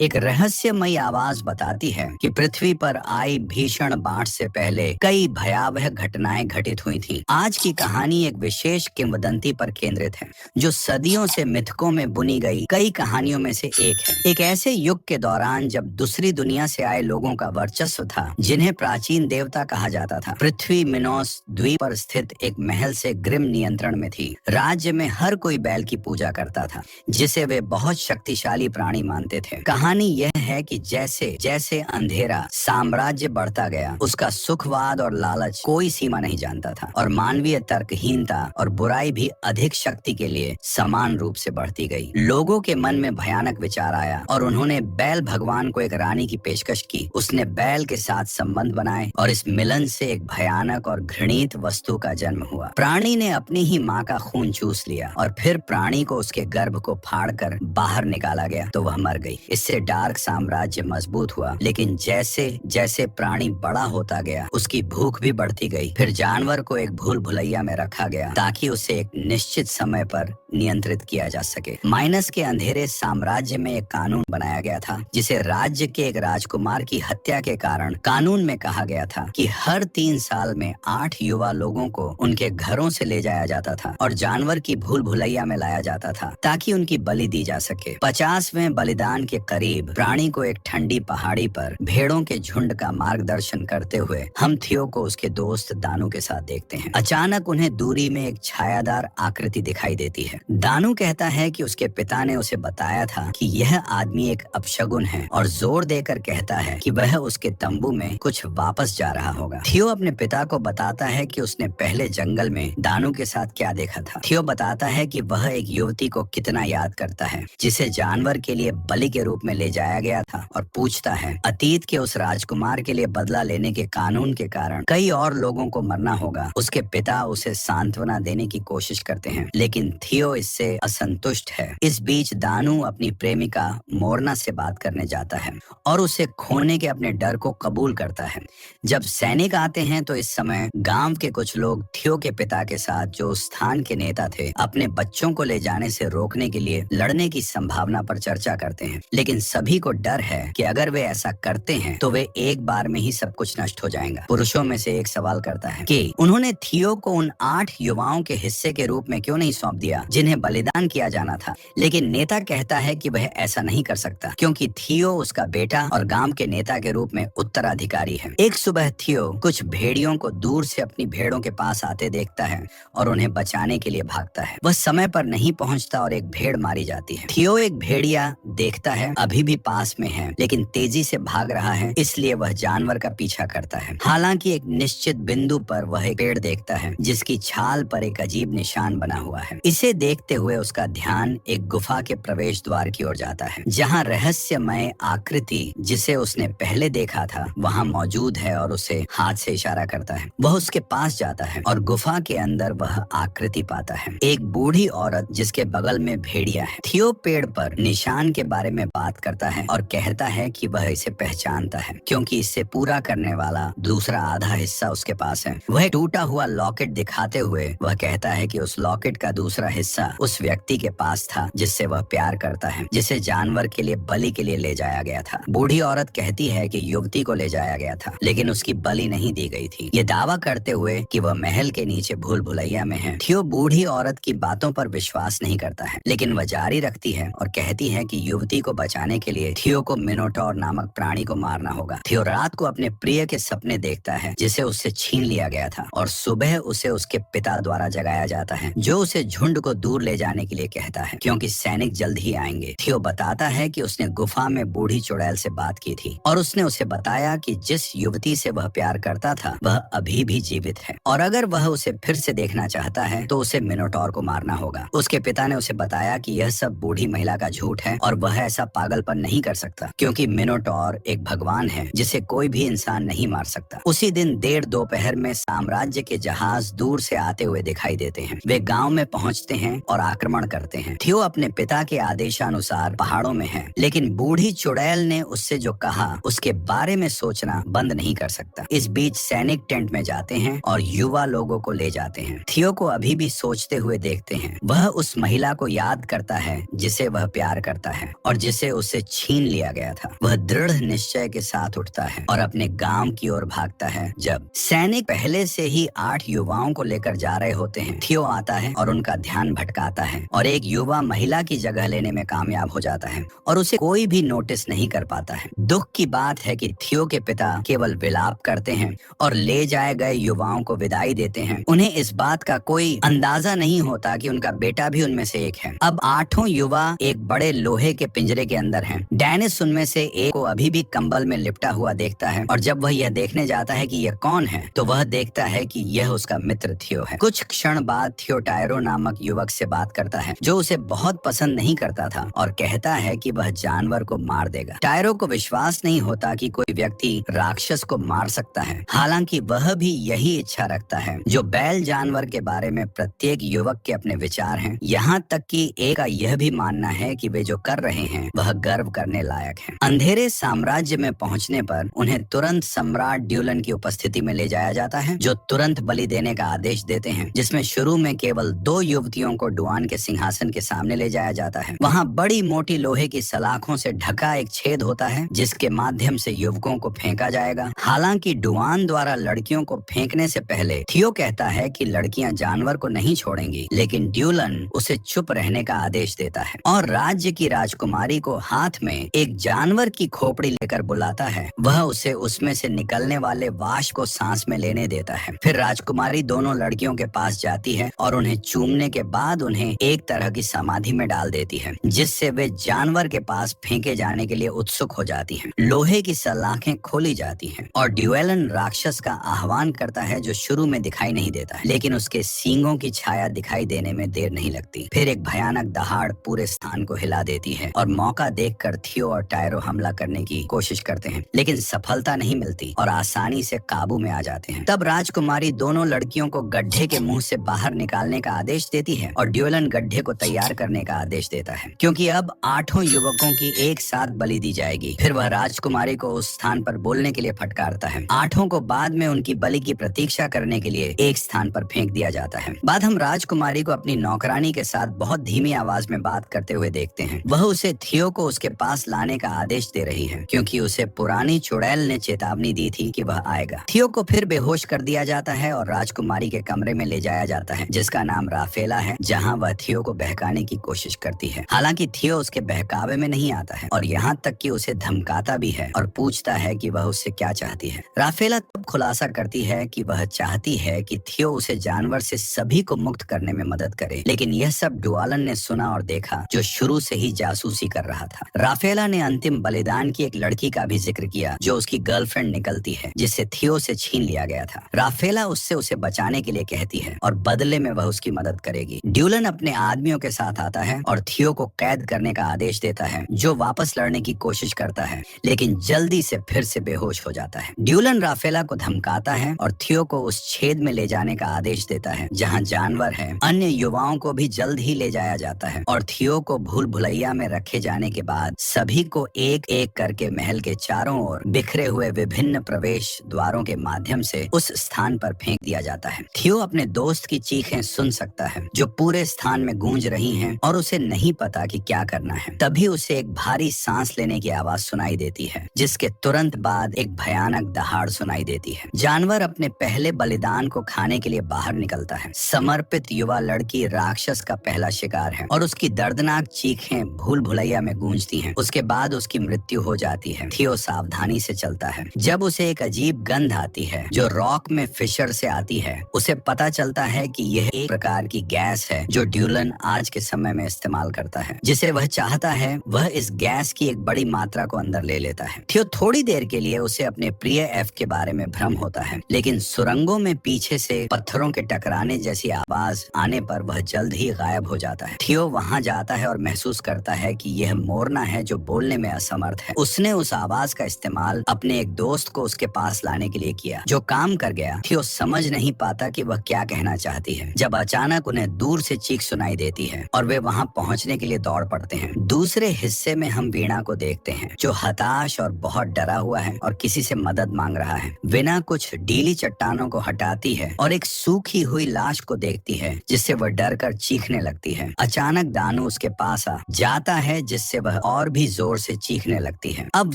एक रहस्यमयी आवाज बताती है कि पृथ्वी पर आई भीषण बाढ़ से पहले कई भयावह घटनाएं घटित हुई थीं। आज की कहानी एक विशेष किंवदंती पर केंद्रित है, जो सदियों से मिथकों में बुनी गई कई कहानियों में से एक है। एक ऐसे युग के दौरान जब दूसरी दुनिया से आए लोगों का वर्चस्व था, जिन्हें प्राचीन देवता कहा जाता था। पृथ्वी मिनोस द्वीप पर स्थित एक महल से ग्रिम नियंत्रण में थी। राज्य में हर कोई बैल की पूजा करता था, जिसे वे बहुत शक्तिशाली प्राणी मानते थे। कहानी यह है कि जैसे जैसे अंधेरा साम्राज्य बढ़ता गया, उसका सुखवाद और लालच कोई सीमा नहीं जानता था, और मानवीय तर्कहीनता और बुराई भी अधिक शक्ति के लिए समान रूप से बढ़ती गई। लोगों के मन में भयानक विचार आया और उन्होंने बैल भगवान को एक रानी की पेशकश की। उसने बैल के साथ संबंध बनाए और इस मिलन से एक भयानक और घृणित वस्तु का जन्म हुआ। प्राणी ने अपनी ही माँ का खून चूस लिया और फिर प्राणी को उसके गर्भ को फाड़कर बाहर निकाला गया तो वह मर गई। इससे डार्क साम्राज्य मजबूत हुआ, लेकिन जैसे जैसे प्राणी बड़ा होता गया, उसकी भूख भी बढ़ती गई। फिर जानवर को एक भूल भुलैया में रखा गया ताकि उसे एक निश्चित समय पर नियंत्रित किया जा सके। माइनस के अंधेरे साम्राज्य में एक कानून बनाया गया था, जिसे राज्य के एक राजकुमार की हत्या के कारण कानून में कहा गया था कि हर 3 साल में 8 युवा लोगों को उनके घरों से ले जाया जाता था और जानवर की भूल भुलैया में लाया जाता था ताकि उनकी बलि दी जा सके। 50वें बलिदान के करीब प्राणी को एक ठंडी पहाड़ी पर भेड़ों के झुंड का मार्गदर्शन करते हुए हम थियो को उसके दोस्त दानू के साथ देखते हैं। अचानक उन्हें दूरी में एक छायादार आकृति दिखाई देती है। दानू कहता है कि उसके पिता ने उसे बताया था कि यह आदमी एक अपशगुन है और जोर देकर कहता है कि वह उसके तंबू में कुछ वापस जा रहा होगा। थियो अपने पिता को बताता है कि उसने पहले जंगल में दानू के साथ क्या देखा था। थियो बताता है कि वह एक युवती को कितना याद करता है, जिसे जानवर के लिए बलि के रूप में ले जाया गया था, और पूछता है अतीत के उस राजकुमार के लिए बदला लेने के कानून के कारण कई और लोगों को मरना होगा। उसके पिता उसे सांत्वना देने की कोशिश करते हैं, लेकिन थियो इससे असंतुष्ट है। इस बीच दानू अपनी प्रेमिका मोरना से बात करने जाता है और उसे खोने के अपने डर को कबूल करता है। जब सैनिक आते हैं तो इस समय गांव के कुछ लोग थियो के पिता के साथ, जो उस स्थान के नेता थे, अपने बच्चों को ले जाने से रोकने के लिए लड़ने की संभावना पर चर्चा करते हैं। लेकिन सभी को डर है कि अगर वे ऐसा करते हैं तो वे एक बार में ही सब कुछ नष्ट हो जाएगा। पुरुषों में से एक सवाल करता है कि उन्होंने थियो को उन 8 युवाओं के हिस्से के रूप में क्यों नहीं सौंप दिया जिन्हें बलिदान किया जाना था। लेकिन नेता कहता है कि वह ऐसा नहीं कर सकता, क्योंकि थियो उसका बेटा और गांव के नेता के रूप में उत्तराधिकारी है। एक सुबह थियो कुछ भेड़ियों को दूर से अपनी भेड़ों के पास आते देखता है और उन्हें बचाने के लिए भागता है। वह समय पर नहीं पहुंचता और एक भेड़ मारी जाती है। थियो एक भेड़िया देखता है, अभी भी पास में है, लेकिन तेजी से भाग रहा है, इसलिए वह जानवर का पीछा करता है। हालांकि एक निश्चित बिंदु पर वह एक पेड़ देखता है जिसकी छाल पर एक अजीब निशान बना हुआ है। इसे देखते हुए उसका ध्यान एक गुफा के प्रवेश द्वार की ओर जाता है, जहां रहस्यमय आकृति जिसे उसने पहले देखा था वहां मौजूद है, और उसे हाथ से इशारा करता है। वह उसके पास जाता है और गुफा के अंदर वह आकृति पाता है, एक बूढ़ी औरत जिसके बगल में भेड़िया है। थियो पेड़ पर निशान के बारे में बात करता है और कहता है कि वह इसे पहचानता है, क्योंकि इसे पूरा करने वाला दूसरा आधा हिस्सा उसके पास है। वह टूटा हुआ लॉकेट दिखाते हुए वह कहता है कि उस लॉकेट का दूसरा हिस्सा उस व्यक्ति के पास था जिससे वह प्यार करता है, जिसे जानवर के लिए बलि के लिए ले जाया गया था। बूढ़ी औरत कहती है कि युवती को ले जाया गया था, लेकिन उसकी बलि नहीं दी गई थी, ये दावा करते हुए कि वह महल के नीचे भूल भुलैया में है। थियो बूढ़ी औरत की बातों पर विश्वास नहीं करता है, लेकिन वह जारी रखती है और कहती है कि युवती को बचाने के लिए थियो को मिनोटॉर नामक प्राणी को मारना होगा। थियो रात को अपने प्रिय के सपने देखता है जिसे उससे छीन लिया गया था, और सुबह उसे उसके पिता द्वारा जगाया जाता है, जो उसे झुंड को दूर ले जाने के लिए कहता है, क्योंकि सैनिक जल्द ही आएंगे। थियो बताता है कि उसने गुफा में बूढ़ी चुड़ैल से बात की थी और उसने उसे बताया कि जिस युवती से वह प्यार करता था वह अभी भी जीवित है, और अगर वह उसे फिर से देखना चाहता है तो उसे मिनोटॉर को मारना होगा। उसके पिता ने उसे बताया कि यह सब बूढ़ी महिला का झूठ है और वह ऐसा पागलपन नहीं कर सकता, क्योंकि मिनोटॉर एक भगवान है जिसे कोई भी इंसान नहीं मार सकता। उसी दिन देर दोपहर में साम्राज्य के जहाज दूर से आते हुए दिखाई देते हैं। वे गांव में पहुंचते हैं और आक्रमण करते हैं। थियो अपने पिता के आदेशानुसार पहाड़ों में है, लेकिन बूढ़ी चुड़ैल ने उससे जो कहा उसके बारे में सोचना बंद नहीं कर सकता। इस बीच सैनिक टेंट में जाते हैं और युवा लोगों को ले जाते हैं। थियो को अभी भी सोचते हुए देखते हैं। वह उस महिला को याद करता है जिसे वह प्यार करता है और जिसे उससे छीन लिया गया था। वह दृढ़ निश्चय के साथ उठता है और अपने गांव की ओर भागता है। जब सैनिक पहले से ही 8 युवाओं को लेकर जा रहे होते हैं, थियो आता है और उनका ध्यान भटकाता है और एक युवा महिला की जगह लेने में कामयाब हो जाता है और उसे कोई भी नोटिस नहीं कर पाता है। दुख की बात है कि थियो के पिता केवल विलाप करते हैं और ले जाए गए युवाओं को विदाई देते हैं। उन्हें इस बात का कोई अंदाजा नहीं होता कि उनका बेटा भी उनमें से एक है। अब 8 युवा एक बड़े लोहे के पिंजरे के अंदर हैं। डेनिस उनमें से एक को अभी भी कंबल में लिपटा हुआ देखता है और जब वह यह देखने जाता है कि यह कौन है तो वह देखता है कि यह उसका मित्र थियो है। कुछ क्षण बाद थियो टायरो नामक युवक से बात करता है जो उसे बहुत पसंद नहीं करता था और कहता है कि वह जानवर को मार देगा। टायरो को विश्वास नहीं होता कि कोई व्यक्ति राक्षस को मार सकता है, हालांकि वह भी यही इच्छा रखता है। जो बैल जानवर के बारे में प्रत्येक युवक के अपने विचार हैं, यहाँ तक कि एक का यह भी मानना है कि वे जो कर रहे हैं वह गर्व करने लायक है। अंधेरे साम्राज्य में पहुंचने पर उन्हें तुरंत सम्राट ड्यूलन की उपस्थिति में ले जाया जाता है, जो तुरंत बलि देने का आदेश देते हैं, जिसमें शुरू में केवल 2 युवतियों को डुआन के सिंहासन के सामने ले जाया जाता है। वहाँ बड़ी मोटी लोहे की सलाखों से ढका एक छेद होता है जिसके माध्यम से युवकों को फेंका जाएगा। हालांकि डुआन द्वारा लड़कियों को फेंकने से पहले थियो कहता है कि लड़कियां जानवर को नहीं छोड़ेंगी, लेकिन ड्यूलन उसे चुप रहने का आदेश देता है और राज्य की राजकुमारी को हाथ में एक जानवर की खोपड़ी लेकर बुलाता है। वह उसे उसमें से निकलने वाले वाष्प को सांस में लेने देता है। फिर राजकुमारी दोनों लड़कियों के पास जाती है और उन्हें चूमने के बाद उन्हें एक तरह की समाधि में डाल देती है, जिससे वे जानवर के पास फेंके जाने के लिए उत्सुक हो जाती हैं। लोहे की सलाखें खोली जाती हैं और ड्यूलन राक्षस का आह्वान करता है जो शुरू में दिखाई नहीं देता है, लेकिन उसके सींगों की छाया दिखाई देने में देर नहीं लगती। फिर एक भयानक दहाड़ पूरे स्थान को हिला देती है और मौका देखकर थियो और टायरो हमला करने की कोशिश करते हैं, लेकिन सफलता नहीं मिलती और आसानी से काबू में आ जाते हैं। तब राजकुमारी दोनों लड़कियों को गड्ढे के मुंह से बाहर निकालने का आदेश देती है और ड्यूलन गड्ढे को तैयार करने का आदेश देता है, क्योंकि अब 8 युवकों की एक साथ बलि दी जाएगी। फिर वह राजकुमारी को उस स्थान पर बोलने के लिए फटकारता है। 8 को बाद में उनकी बलि की प्रतीक्षा करने के लिए एक स्थान पर फेंक दिया जाता है। बाद हम राजकुमारी को अपनी नौकरानी के साथ बहुत धीमी आवाज में बात करते हुए देखते हैं। वह उसे थियो को उसके पास लाने का आदेश दे रही है, क्योंकि उसे पुरानी चुड़ैल ने चेतावनी दी थी कि वह आएगा। थियो को फिर बेहोश कर दिया जाता है और राजकुमारी के कमरे में ले जाया जाता है, जिसका नाम राफेला है, जहाँ वह थियो को बहकाने की कोशिश करती है। हालांकि थियो उसके बहकावे में नहीं आता है और यहाँ तक कि उसे धमकाता भी है और पूछता है कि वह उससे क्या चाहती है। राफेला तब खुलासा करती है कि वह चाहती है कि थियो उसे जानवर से सभी को मुक्त करने में मदद करे, लेकिन यह सब ड्यूलन ने सुना और देखा, जो शुरू से ही जासूसी कर रहा था। राफेला ने अंतिम बलिदान की एक लड़की का भी जिक्र किया जो उसकी गर्लफ्रेंड निकलती है, जिसे थियो से छीन लिया गया था। राफेला उससे उसे बचाने के लिए कहती है और बदले में वह उसकी मदद करेगी। ड्यूलन अपने आदमियों के साथ आता है और थियो को कैद करने का आदेश देता है, जो वापस लड़ने की कोशिश करता है, लेकिन जल्दी से फिर से बेहोश हो जाता है। ड्यूलन राफेला को धमकाता है और थियो को उस छेद में ले जाने का आदेश देता है जहाँ जानवर है। अन्य युवाओं को भी जल्द ही ले जाया जाता है और थियो को भूल भुलैया में रखे जाने के बाद सभी को एक एक करके महल के चारों ओर बिखरे हुए विभिन्न प्रवेश द्वारों के माध्यम से उस स्थान पर फेंक दिया जाता है। थियो अपने दोस्त की चीखें सुन सकता है जो पूरे स्थान में गूंज रही हैं और उसे नहीं पता कि क्या करना है। तभी उसे एक भारी सांस लेने की आवाज सुनाई देती है, जिसके तुरंत बाद एक भयानक दहाड़ सुनाई देती है। जानवर अपने पहले बलिदान को खाने के लिए बाहर निकलता है। समर्पित युवा लड़की राक्षस का पहला शिकार है और उसकी दर्दनाक चीखें भूल भुलैया में गूंजती हैं। उसके बाद उसकी मृत्यु हो जाती है। थियो सावधानी से चलता है। जब उसे एक अजीब गंध आती है जो रॉक में फिशर से आती है, उसे पता चलता है कि यह एक प्रकार की गैस है जो ड्यूलन आज के समय में इस्तेमाल करता है। जिसे वह चाहता है वह इस गैस की एक बड़ी मात्रा को अंदर ले लेता है। थियो थोड़ी देर के लिए उसे अपने प्रिय एफ के बारे में भ्रम होता है, लेकिन सुरंगों में पीछे से पत्थरों के टकराने जैसी आवाज आने पर वह जल्द ही गायब हो जाता है। थियो वहां जाता है और महसूस करता है कि यह मोरना है जो बोलने में असमर्थ है। उसने उस आवाज का इस्तेमाल अपने एक दोस्त को उसके पास लाने के लिए किया, जो काम कर गया। थियो समझ नहीं पाता कि वह क्या कहना चाहती है, जब अचानक उन्हें दूर से चीख सुनाई देती है और वे वहां पहुंचने के लिए दौड़ पड़ते हैं। दूसरे हिस्से में हम वीणा को देखते हैं, जो हताश और बहुत डरा हुआ है और किसी से मदद मांग रहा है। वीणा कुछ ढीली चट्टानों को हटाती है और एक सूखी हुई लाश को देखती है, जिससे वह डर कर चीखने लगती है। अचानक दानू उसके पास आ जाता है, जिससे वह और भी जोर से चीखने लगती है। अब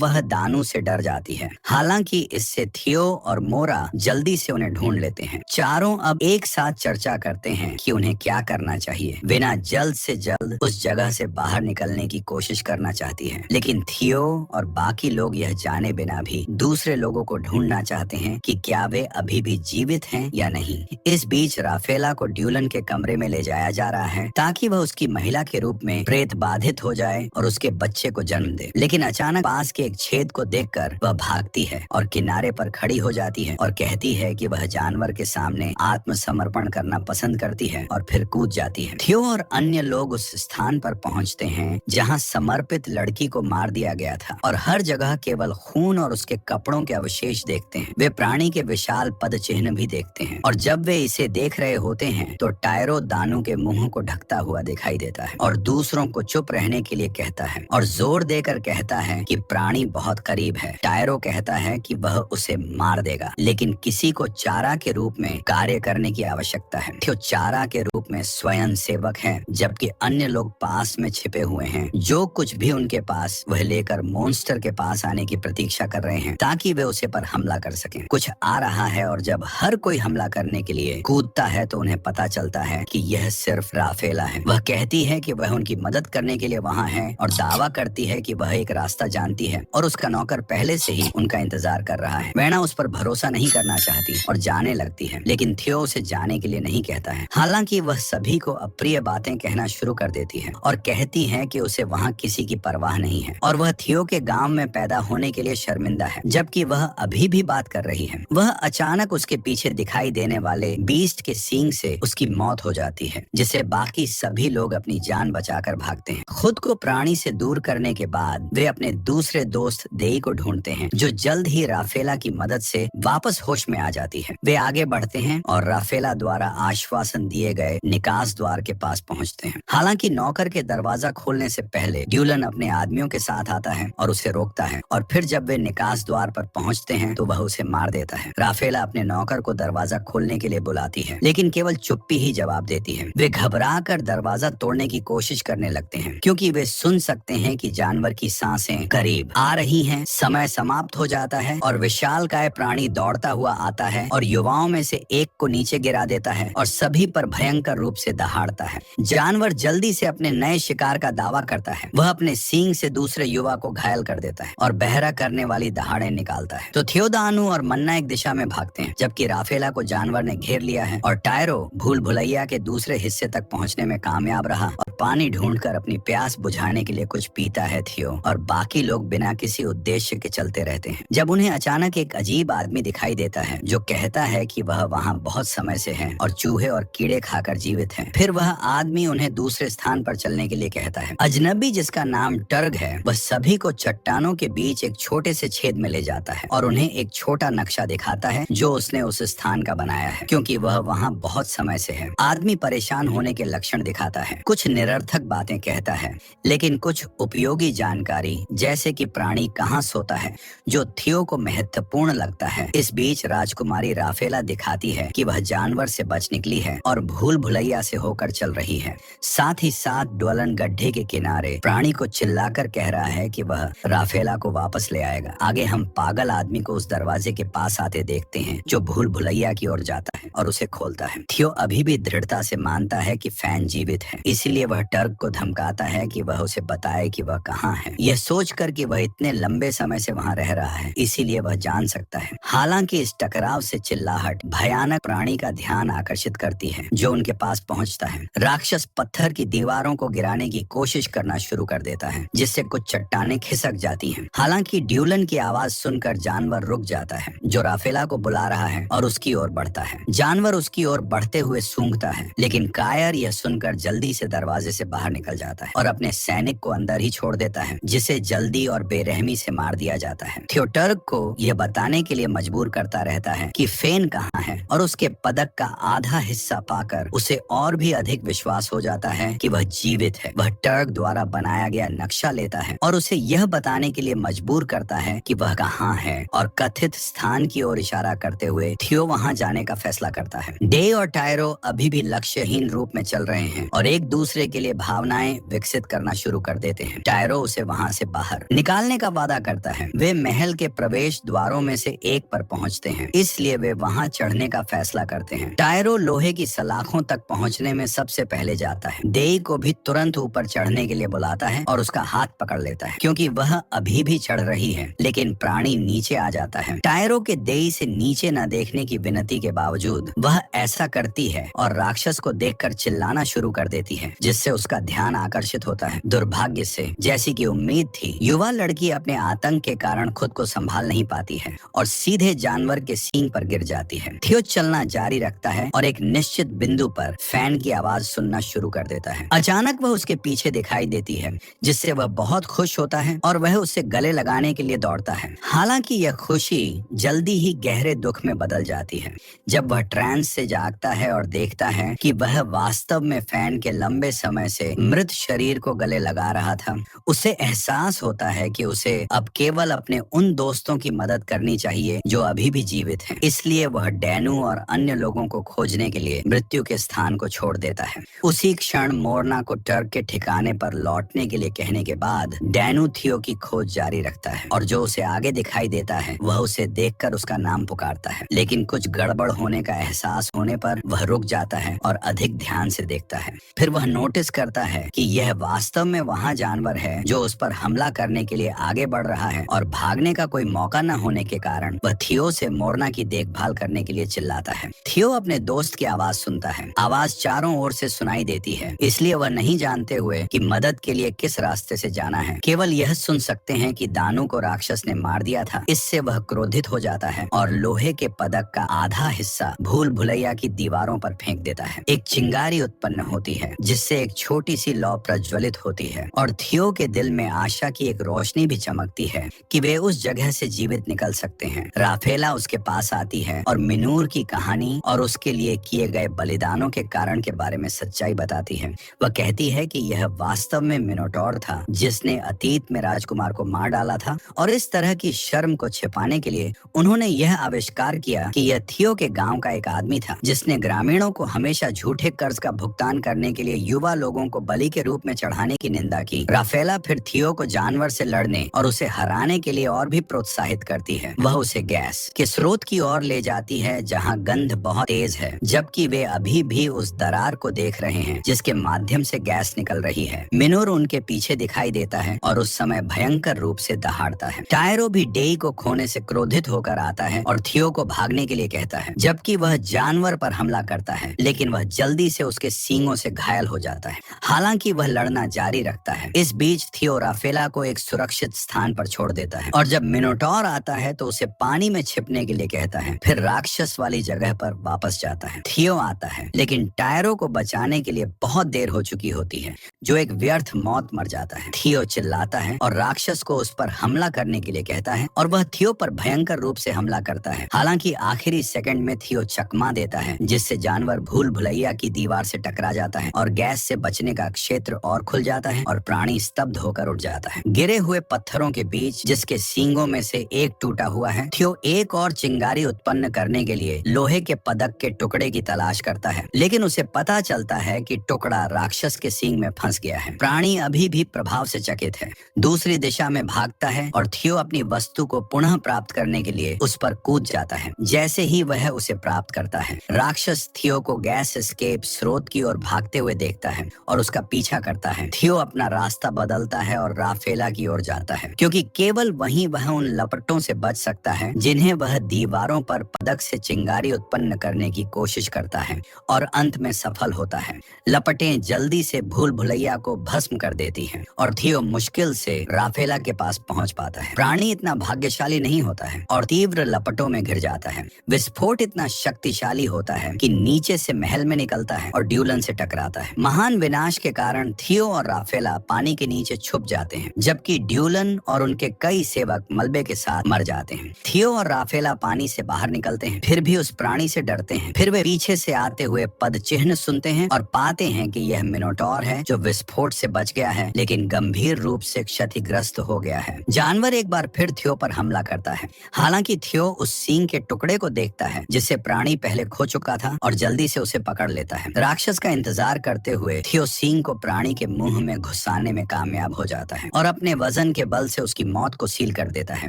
वह दानू से डर जाती है। हालांकि इससे थियो और मोरा जल्दी से उन्हें ढूंढ लेते हैं। चारों अब एक साथ चर्चा करते हैं कि उन्हें क्या करना चाहिए। वेना जल्द से जल्द उस जगह से बाहर निकलने की कोशिश करना चाहती है, लेकिन थियो और बाकी लोग यह जाने बिना भी दूसरे लोगों को ढूंढना चाहते हैं कि क्या वे अभी भी जीवित हैं या नहीं। इस बीच राफेला को ड्यूलन के कमरे में ले जाया जा रहा है ताकि वह उसकी महिला के रूप में प्रेत बाधित हो जाए और उसके बच्चे को जन्म दे। लेकिन अचानक पास के एक छेद को देखकर वह भागती है और किनारे पर खड़ी हो जाती है और कहती है कि वह जानवर के सामने आत्मसमर्पण करना पसंद करती है और फिर कूद जाती है। थियो और अन्य लोग उस स्थान पर पहुंचते हैं जहां समर्पित लड़की को मार दिया गया था और हर जगह केवल खून और उसके कपड़ों के अवशेष देखते हैं। वे प्राणी के विशाल पद चिन्ह भी देखते हैं और जब वे इसे देख रहे होते हैं तो टायरो दानू के मुंह को ढकता हुआ दिखाई देता है और दूसरों को चुप रहने के लिए कहता है और जोर देकर कहता है कि प्राणी बहुत करीब है। टायरो कहता है कि वह उसे मार देगा, लेकिन किसी को चारा के रूप में कार्य करने की आवश्यकता है। थियो चारा के रूप में स्वयं सेवक है, जबकि अन्य लोग पास में छिपे हुए हैं। जो कुछ भी उनके पास वह लेकर मॉन्स्टर के पास आने की प्रतीक्षा कर रहे हैं ताकि वे उसे पर हमला कर सकें। कुछ आ रहा है और जब हर कोई हमला करने के लिए कूदता है तो उन्हें पता चलता है कि यह सिर्फ राफेला है। वह कहती है कि वह उनकी मदद करने के लिए वहाँ है और दावा करती है कि वह एक रास्ता जानती है और उसका नौकर पहले से ही उनका इंतजार कर रहा है। वेना उस पर भरोसा नहीं करना चाहती और जाने लगती है, लेकिन थियो उसे जाने के लिए नहीं कहता है। हालांकि वह सभी को अप्रिय बातें कहना शुरू कर देती है और कहती है कि उसे वहाँ किसी की परवाह नहीं है और वह थियो के गांव में पैदा होने के लिए शर्मिंदा है, जबकि वह अभी भी बात कर रही है। वह अचानक उसके पीछे दिखाई देने वाले बीस्ट के सींग से उसकी मौत हो जाती है, जिससे बाकी सभी लोग अपनी जान बचाकर भागते हैं। खुद को प्राणी से दूर करने के बाद वे अपने दूसरे दोस्त देई को ढूंढते हैं, जो जल्द ही राफेला की मदद से वापस होश में आ जाती है। वे आगे बढ़ते हैं और राफेला द्वारा आश्वासन दिए गए निकास द्वार के पास पहुंचते हैं। हालांकि नौकर के दरवाजा खोलने से पहले ड्यूलन अपने आदमियों के साथ आता है और उसे रोकता है और फिर जब वे निकास द्वार पर पहुंचते हैं तो वह उसे मार देता है। राफेला अपने नौकर को दरवाजा खोलने के लिए बुलाती है, लेकिन केवल चुप्पी ही जवाब देती है। वे घबरा कर दरवाजा तोड़ने की कोशिश करने लगते हैं क्योंकि वे सुन सकते हैं कि जानवर की सांसें करीब आ रही हैं। समय समाप्त हो जाता है और विशालकाय प्राणी दौड़ता हुआ आता है और युवाओं में से एक को नीचे गिरा देता है और सभी पर भयंकर रूप से दहाड़ता है। जानवर जल्दी से अपने नए शिकार का दावा करता है। वह अपने सींग से दूसरे युवा को घायल कर देता है और बहरा करने वाली दहाड़ें निकालता है। तो थियोदानू और मन्ना एक दिशा में भागते हैं, जबकि राफेला को जानवर ने घेर लिया है और टायरो भूल भुलैया के दूसरे हिस्से तक पहुंचने में कामयाब रहा और पानी ढूंढकर अपनी प्यास बुझाने के लिए कुछ पीता है थियो, और बाकी लोग बिना किसी उद्देश्य के चलते रहते हैं। जब उन्हें अचानक एक अजीब आदमी दिखाई देता है जो कहता है कि वह वहाँ बहुत समय से है और चूहे और कीड़े खाकर जीवित है। फिर वह आदमी उन्हें दूसरे स्थान पर चलने के लिए कहता है। अजनबी, जिसका नाम टर्ग है, वह सभी को चट्टानों के बीच एक छोटे से छेद में ले जाता है और उन्हें एक छोटा नक्शा दिखाता है जो उसने उस स्थान का बनाया है, क्योंकि वह वहाँ बहुत समय से है। आदमी परेशान होने के लक्षण दिखाता है, कुछ निरर्थक बातें कहता है, लेकिन कुछ उपयोगी जानकारी जैसे कि प्राणी कहाँ सोता है, जो थियो को महत्वपूर्ण लगता है। इस बीच राजकुमारी राफेला दिखाती है कि वह जानवर से बच निकली है और भूल भुलैया से होकर चल रही है। साथ ही साथ ड्वलन गड्ढे के किनारे प्राणी को चिल्लाकर कह रहा है कि वह राफेला को वापस ले आएगा। आगे हम पागल आदमी को उस दरवाजे के पास आते देखते हैं जो भूल भुलैया की ओर जाता है और उसे खोलता है। थियो अभी भी दृढ़ता से मानता है कि फैन जीवित है, इसीलिए वह टर्क को धमकाता है कि वह उसे बताए कि वह कहाँ है। यह सोचकर कि वह इतने लंबे समय से वहाँ रह रहा है, इसीलिए वह जान सकता है। हालांकि इस टकराव से चिल्लाहट भयानक प्राणी का ध्यान आकर्षित करती है जो उनके पास पहुंचता है। राक्षस पत्थर की दीवारों को गिराने की कोशिश करना शुरू कर देता है, जिससे कुछ चट्टानें खिसक जाती हैं। हालांकि ड्यूलन की आवाज सुनकर जानवर रुक जाता है, जो राफेला को बुला रहा है, और उसकी ओर बढ़ता है। जानवर उसकी ओर बढ़ते हुए सूंघता है, लेकिन कायर यह सुनकर जल्दी से दरवाजे से बाहर निकल जाता है और अपने सैनिक को अंदर ही छोड़ देता है, जिसे जल्दी और बेरहमी से मार दिया जाता है। थियोटर्क को यह बताने के लिए मजबूर करता रहता है कि फेन कहाँ है, और उसके पदक का आधा हिस्सा पाकर उसे और भी अधिक विश्वास हो जाता है कि वह जीवित है। वह टर्क द्वारा बनाया गया नक्शा लेता है और उसे यह बताने के लिए मजबूर करता है कि वह कहाँ है, और कथित स्थान की ओर इशारा करते हुए थियो वहां जाने का फैसला करता है। डे और टायरो अभी भी लक्ष्यहीन रूप में चल रहे हैं और एक दूसरे के लिए भावनाएं विकसित करना शुरू कर देते देते हैं। टायरो उसे वहाँ से बाहर निकालने का वादा करता है। वे महल के प्रवेश द्वारों में से एक पर पहुँचते हैं, इसलिए वे वहाँ चढ़ने का फैसला करते हैं। टायरो लोहे की सलाखों तक पहुँचने में सबसे पहले जाता है। देई को भी तुरंत ऊपर चढ़ने के लिए बुलाता है और उसका हाथ पकड़ लेता है, क्योंकि वह अभी भी चढ़ रही है, लेकिन प्राणी नीचे आ जाता है। टायरो के देई से नीचे न देखने की विनती के बावजूद वह ऐसा करती है और राक्षस को देखकर चिल्लाना शुरू कर देती है, जिससे उसका ध्यान आकर्षित होता है। दुर्भाग्य से, जैसी कि उम्मीद थी, युवा लड़की अपने आतंक के कारण खुद को संभाल नहीं पाती है और सीधे जानवर के सींग पर गिर जाती है। थियो चलना जारी रखता है और एक निश्चित बिंदु पर फैन की आवाज सुनना शुरू कर देता है। अचानक वह उसके पीछे दिखाई देती है, जिससे वह बहुत खुश होता है और वह उससे गले लगाने के लिए दौड़ता है। हालांकि यह खुशी जल्दी ही गहरे दुख में बदल जाती है जब वह ट्रांस से जागता है और देखता है कि वह वास्तव में फैन के लंबे समय से मृत शरीर को गले लगा रहा था। उसे एहसास होता है कि उसे अब केवल अपने उन दोस्तों की मदद करनी चाहिए जो अभी भी जीवित हैं। इसलिए वह डैनू और अन्य लोगों को खोजने के लिए मृत्यु के स्थान को छोड़ देता है। उसी क्षण मोरना को टर्क के ठिकाने पर लौटने के लिए कहने के बाद डैनू थियो की खोज जारी रखता है और जो उसे आगे दिखाई देता है वह उसे देखकर उसका नाम पुकारता है, लेकिन कुछ गड़बड़ होने का एहसास होने पर वह रुक जाता है और अधिक ध्यान से देखता है। फिर वह नोटिस करता है कि यह वास्तव में वहाँ जानवर है जो उस पर हमला करने के लिए आगे बढ़ रहा है और भागने का कोई मौका न होने के कारण वह थियो से मोरना की देखभाल करने के लिए चिल्लाता है। थियो अपने दोस्त की आवाज सुनता है। आवाज चारों ओर से सुनाई देती है, इसलिए वह नहीं जानते हुए कि मदद के लिए किस रास्ते से जाना है, केवल यह सुन सकते हैं कि दानू को राक्षस ने मार दिया था। इससे वह क्रोधित हो जाता है और लोहे के पदक का आधा हिस्सा भूल भुलैया की दीवारों पर फेंक देता है। एक चिंगारी उत्पन्न होती है, जिससे एक छोटी सी लौ प्रज्वलित होती है और थियो के दिल में आशा की एक रोशनी भी चमकती है कि वे उस जगह से जीवित निकल सकते हैं। राफेला उसके पास आती है और मिनूर की कहानी और उसके लिए किए गए बलिदानों के कारण के बारे में सच्चाई बताती है। वह कहती है कि यह वास्तव में मिनोटॉर था, जिसने अतीत में राजकुमार को मार डाला था और इस तरह की शर्म को छिपाने के लिए उन्होंने यह आविष्कार किया कि यह थियो के गांव का एक आदमी था, जिसने ग्रामीणों को हमेशा झूठे कर्ज का भुगतान करने के लिए युवा लोगों को बलि के रूप में चढ़ाने की निंदा की। राफेला फिर थियो को जानवर से लड़ने और उसे हराने के लिए और भी प्रोत्साहित करती है। वह उसे गैस के स्रोत की ओर ले जाती है, जहाँ गंध बहुत तेज है, जबकि वे अभी भी उस दरार को देख रहे हैं जिसके माध्यम से गैस निकल रही है। मिनोर उनके पीछे दिखाई देता है और उस समय भयंकर रूप से दहाड़ता है। टायरो भी डेई को खोने से क्रोधित होकर आता है और थियो को भागने के लिए कहता है, जबकि वह जानवर पर हमला करता है, लेकिन वह जल्दी से उसके सींगों से घायल हो जाता है। हालांकि वह लड़ना जारी रखता है। इस बीच थियो राफेला को एक सुरक्षित स्थान पर छोड़ देता है और जब मिनोटॉर आता है तो उसे पानी में छिपने के लिए कहता है, फिर राक्षस वाली जगह पर वापस जाता है। थियो आता है, लेकिन टायरो को बचाने के लिए बहुत देर हो चुकी होती है, जो एक व्यर्थ मौत मर जाता है। थियो चिल्लाता है और राक्षस को उस पर हमला करने के लिए कहता है और वह थियो पर भयंकर रूप से हमला करता है। हालांकि आखिरी सेकंड में थियो चकमा देता है, जिससे जानवर भूल भुलैया की दीवार से टकरा जाता है और गैस से बचने का क्षेत्र और खुल जाता है और प्राणी स्तब्ध होकर उठ जाता है। गिरे हुए पत्थरों के बीच जिसके सींगों में से एक टूटा हुआ है, थियो एक और चिंगारी उत्पन्न करने के लिए लोहे के पदक के टुकड़े की तलाश करता है, लेकिन उसे पता चलता है कि टुकड़ा राक्षस के सींग में फंस गया है। प्राणी अभी भी प्रभाव से चकित है, दूसरी दिशा में भागता है और थियो अपनी वस्तु को पुनः प्राप्त करने के लिए उस पर कूद जाता है। जैसे ही वह उसे प्राप्त करता है, राक्षस थियो को गैस एस्केप स्रोत की ओर भागते हुए देखता है और उसका पीछा करता है। थियो अपना रास्ता बदलता है और राफेला की ओर जाता है, क्योंकि केवल वहीं वह उन लपटों से बच सकता है जिन्हें वह दीवारों पर पदक से चिंगारी उत्पन्न करने की कोशिश करता है और अंत में सफल होता है। लपटें जल्दी से भूल भुलैया को भस्म कर देती हैं और थियो मुश्किल से राफेला के पास पहुंच पाता है। प्राणी इतना भाग्यशाली नहीं होता है और तीव्र लपटों में घिर जाता है। विस्फोट इतना शक्तिशाली होता है कि नीचे से महल में निकलता है और ड्यूलन से टकराता है। महान विनाश के कारण थियो और राफेला पानी के नीचे छुप जाते हैं, जबकि ड्यूलन और उनके कई सेवक मलबे के साथ मर जाते हैं। थियो और राफेला पानी से बाहर निकलते हैं, फिर भी उस प्राणी से डरते हैं। फिर वे पीछे से आते हुए पद चिन्ह सुनते हैं और पाते हैं कि यह मिनोटॉर है, जो विस्फोट से बच गया है लेकिन गंभीर रूप से क्षतिग्रस्त हो गया है। जानवर एक बार फिर थियो पर हमला करता है। हालांकि थियो उस सींग के टुकड़े को देखता है जिसे प्राणी पहले खो चुका था और जल्दी से उसे पकड़ लेता है। राक्षस का इंतजार करते हुए थियो सींग को प्राणी के मुंह में घुसा भगाने में कामयाब हो जाता है और अपने वजन के बल से उसकी मौत को सील कर देता है,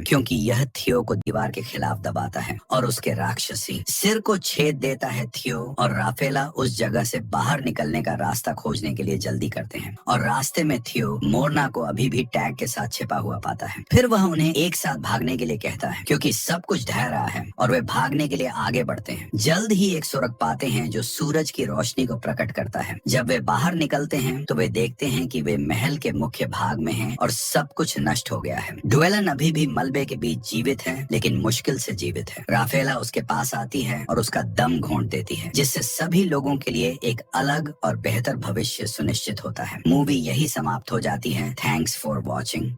क्योंकि यह थियो को दीवार के खिलाफ दबाता है और उसके राक्षसी सिर को छेद देता है। थियो और राफेला उस जगह से बाहर निकलने का रास्ता खोजने के लिए जल्दी करते हैं और रास्ते में थियो मोरना को अभी भी टैग के साथ छिपा हुआ पाता है। फिर वह उन्हें एक साथ भागने के लिए कहता है, क्योंकि सब कुछ ढह रहा है, और वे भागने के लिए आगे बढ़ते हैं। जल्द ही एक सुरंग पाते हैं जो सूरज की रोशनी को प्रकट करता है। जब वे बाहर निकलते हैं तो वे देखते हैं कि वे महल के मुख्य भाग में हैं और सब कुछ नष्ट हो गया है। ड्वेलन अभी भी मलबे के बीच जीवित है, लेकिन मुश्किल से जीवित है। राफेला उसके पास आती है और उसका दम घोंट देती है, जिससे सभी लोगों के लिए एक अलग और बेहतर भविष्य सुनिश्चित होता है। मूवी यही समाप्त हो जाती है। Thanks for watching.